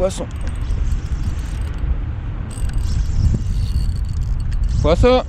Poisson. Poisson.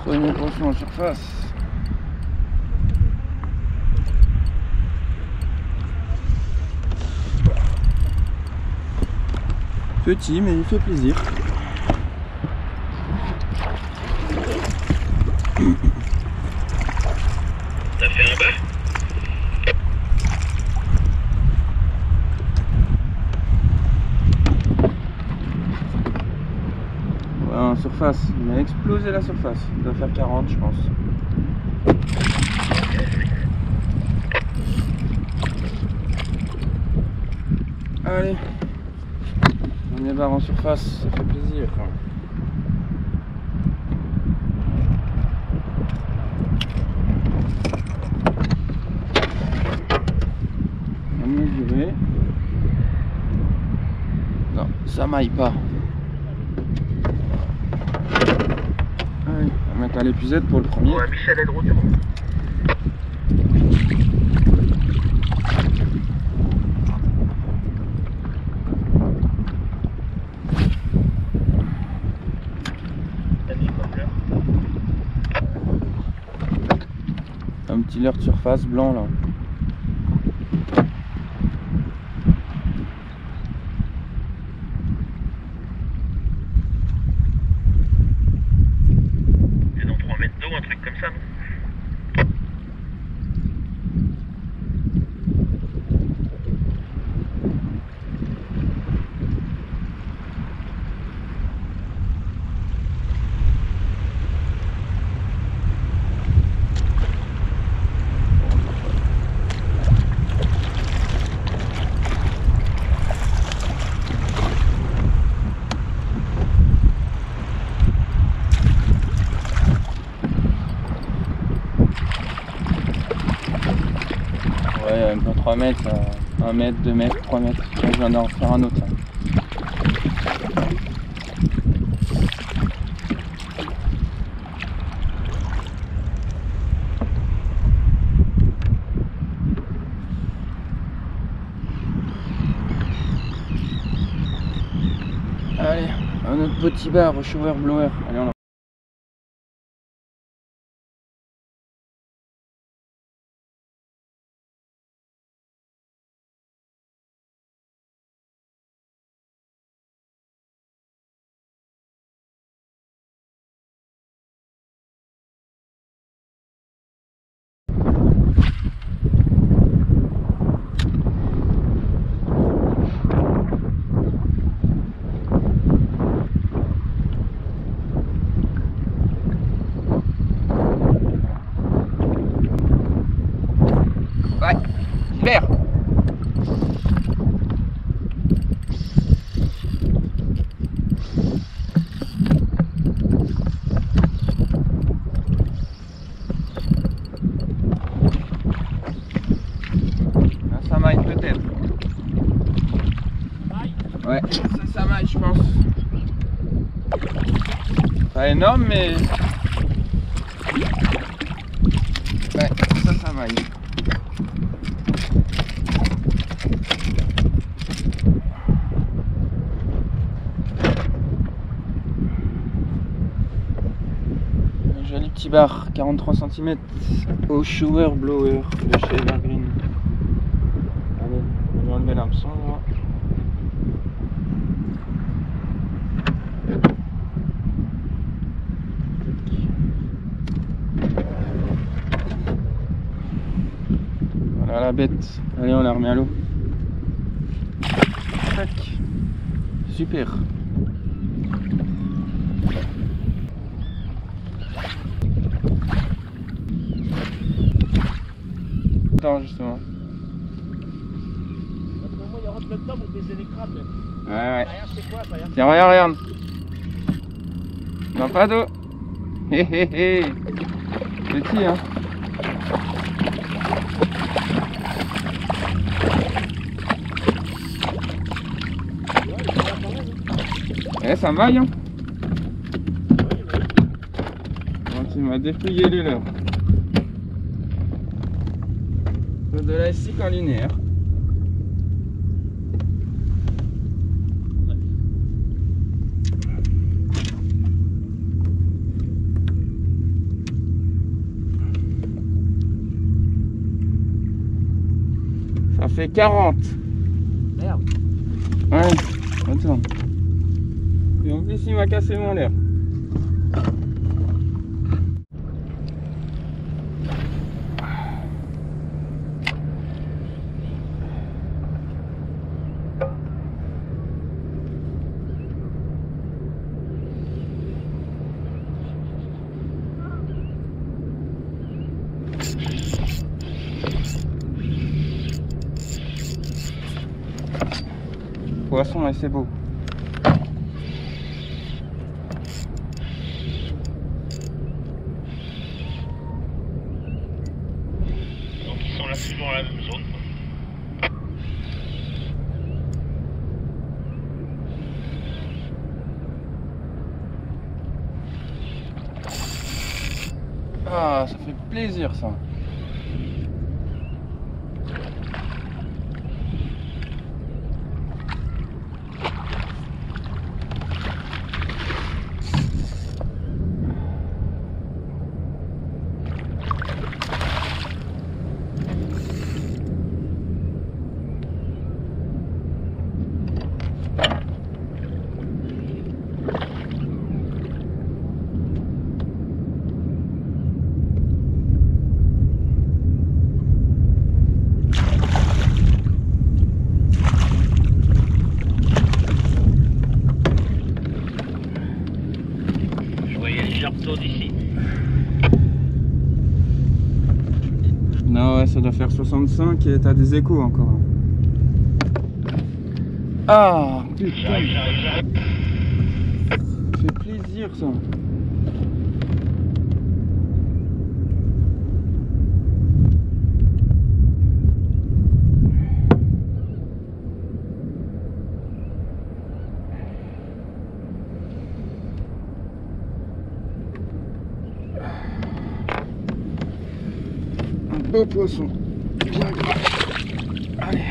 Premier poisson en surface. Petit, mais il fait plaisir. T'as fait un bas? Ouais, en surface. Il a explosé la surface. Il doit faire 40, je pense. Allez. On est barre en surface, ça fait plaisir. On va mesurer. Non, ça maille pas. Allez, on va mettre à l'épuisette pour le premier. Ouais, Michel est de retour. Un petit leurre de surface blanc là. C'est dans 3 mètres d'eau, un truc comme ça, non? Ouais, même pas 3 mètres, 1 mètre, 2 mètres, 3 mètres. Là, je viens d'en faire un autre. Là. Allez, un autre petit bar au shower blower. Allez, on ouais, vert. Ça maille peut-être. Ouais, ça maille je pense. Pas énorme mais... Ouais, ça maille. Joli petit bar, 43 cm au shower blower de chez Evergreen. Allez, on va enlever l'hameçon. Voilà la bête. Allez, on la remet à l'eau. Tac. Super. Attends, justement. Moi, il rentre là-dedans pour baiser les crabes. Ouais, ouais. C'est quoi ça? Tiens, regarde, regarde. Non, pas d'eau. Hé hé hé. Petit, hein. Ouais, il est là quand même. Eh, ça vaille, hein. Donc il m'a dépouillé les leurs. De la SIC en linéaire. Ça fait 40. Merde. Ouais, attends. Et en plus il m'a cassé mon leurre. Poisson et c'est beau. Donc ils sont là toujours dans la même zone. Ah, ça fait plaisir ça. Je voyais le gerteau d'ici. Non, ouais, ça doit faire 65 et t'as des échos encore. Ah, putain, J'arrive. ça fait plaisir ça. Un beau poisson, bien gras. Allez.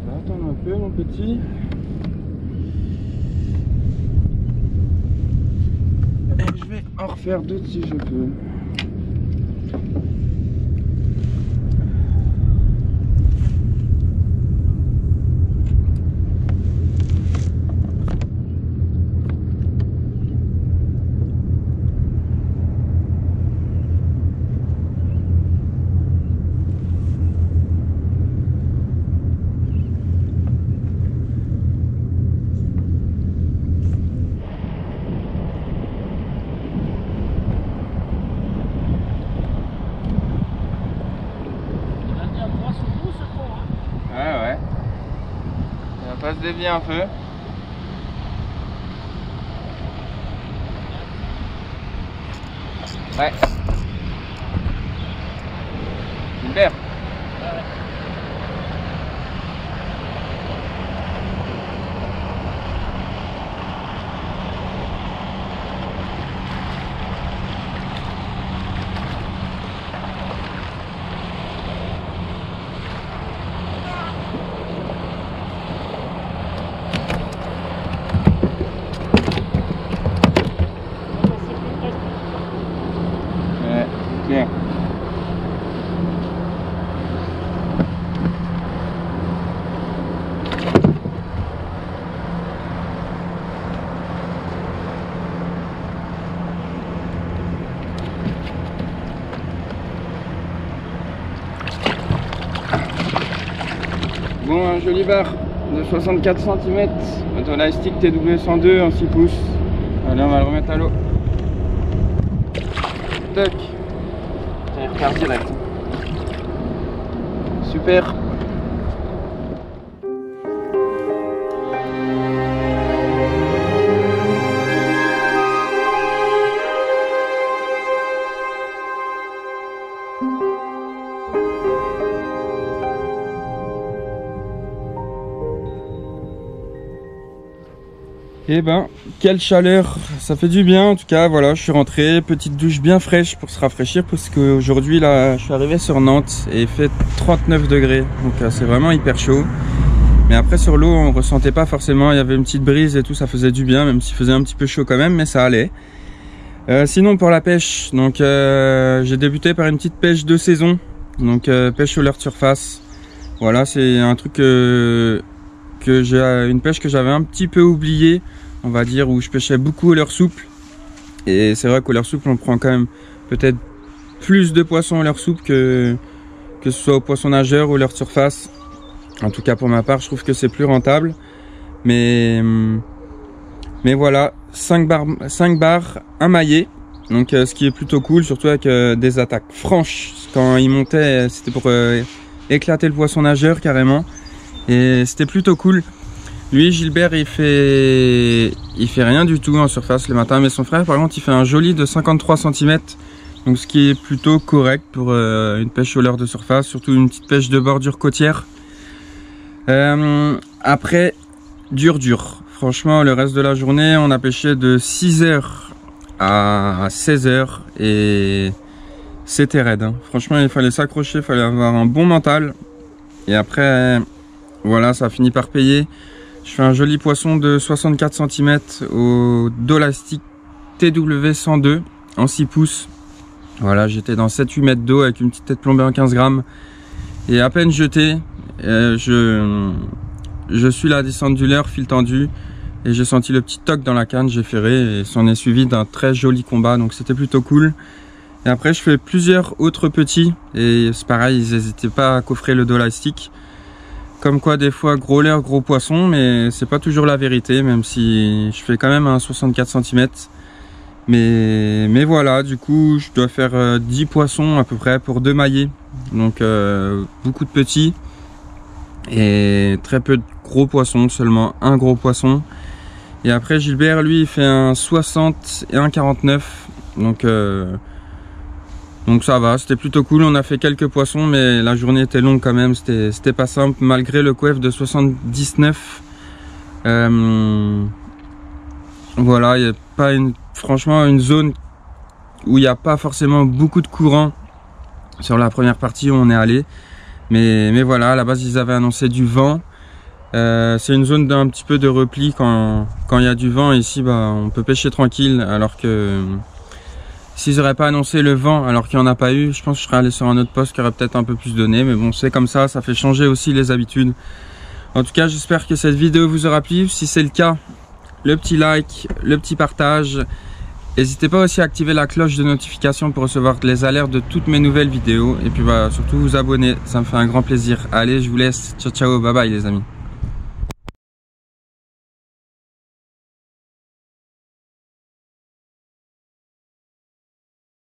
Va attendre un peu mon petit. Et je vais en refaire d'autres si je peux. Ouais, ouais. On va pas se dévier un peu. Ouais. Super. Ouais, bien. Bon, un joli bar de 64 cm, Autolastic TW102 en 6 pouces. Allez, on va le remettre à l'eau. Toc. Ça repart direct. Super. Et ben, quelle chaleur, ça fait du bien en tout cas. Voilà, je suis rentré, petite douche bien fraîche pour se rafraîchir parce qu'aujourd'hui là, je suis arrivé sur Nantes et il fait 39 degrés, donc c'est vraiment hyper chaud. Mais après sur l'eau, on ressentait pas forcément, il y avait une petite brise et tout, ça faisait du bien, même s'il faisait un petit peu chaud quand même, mais ça allait. Sinon pour la pêche, donc j'ai débuté par une petite pêche de saison, donc pêche au leurre de surface. Voilà, c'est un truc une pêche que j'avais un petit peu oubliée, on va dire, où je pêchais beaucoup au leurre souple. Et c'est vrai qu'au leurre souple, on prend quand même peut-être plus de poissons au leurre souple que ce soit au poisson nageur ou au leurre de surface. En tout cas pour ma part, je trouve que c'est plus rentable. Mais voilà, 5 bars, un maillet. Donc ce qui est plutôt cool, surtout avec des attaques franches. Quand il montait, c'était pour éclater le poisson nageur carrément. Et c'était plutôt cool. Lui, Gilbert, il fait rien du tout en surface le matin. Mais son frère, par contre, il fait un joli de 53 cm. Donc ce qui est plutôt correct pour une pêche au leurre de surface. Surtout une petite pêche de bordure côtière. Après, dur. Franchement, le reste de la journée, on a pêché de 6h à 16h. Et c'était raide, hein. Franchement, il fallait s'accrocher, il fallait avoir un bon mental. Et après... Voilà, ça a fini par payer. Je fais un joli poisson de 64 cm au Dolastic TW102 en 6 pouces. Voilà, j'étais dans 7-8 mètres d'eau avec une petite tête plombée en 15 grammes. Et à peine jeté, je suis la descente du leurre, fil tendu. Et j'ai senti le petit toc dans la canne, j'ai ferré. Et s'en est suivi d'un très joli combat, donc c'était plutôt cool. Et après, je fais plusieurs autres petits. Et c'est pareil, ils n'hésitaient pas à coffrer le Dolastic. Comme quoi des fois gros leurre, gros poisson, mais c'est pas toujours la vérité, même si je fais quand même un 64 cm. Mais voilà, du coup je dois faire 10 poissons à peu près pour 2 maillets. Donc beaucoup de petits et très peu de gros poissons, seulement un gros poisson. Et après Gilbert, lui, il fait un 60 et un 49. Donc ça va, c'était plutôt cool. On a fait quelques poissons, mais la journée était longue quand même. C'était pas simple, malgré le coef de 79. Voilà, il n'y a pas franchement une zone où il n'y a pas forcément beaucoup de courant sur la première partie où on est allé. Mais voilà, à la base, ils avaient annoncé du vent. C'est une zone d'un petit peu de repli quand il y a du vent. Ici, bah, on peut pêcher tranquille, alors que... S'ils n'auraient pas annoncé le vent alors qu'il n'y en a pas eu, je pense que je serais allé sur un autre poste qui aurait peut-être un peu plus donné. Mais bon, c'est comme ça fait changer aussi les habitudes. En tout cas, j'espère que cette vidéo vous aura plu. Si c'est le cas, le petit like, le petit partage. N'hésitez pas aussi à activer la cloche de notification pour recevoir les alertes de toutes mes nouvelles vidéos. Et puis bah, surtout vous abonner, ça me fait un grand plaisir. Allez, je vous laisse. Ciao, ciao, bye bye les amis.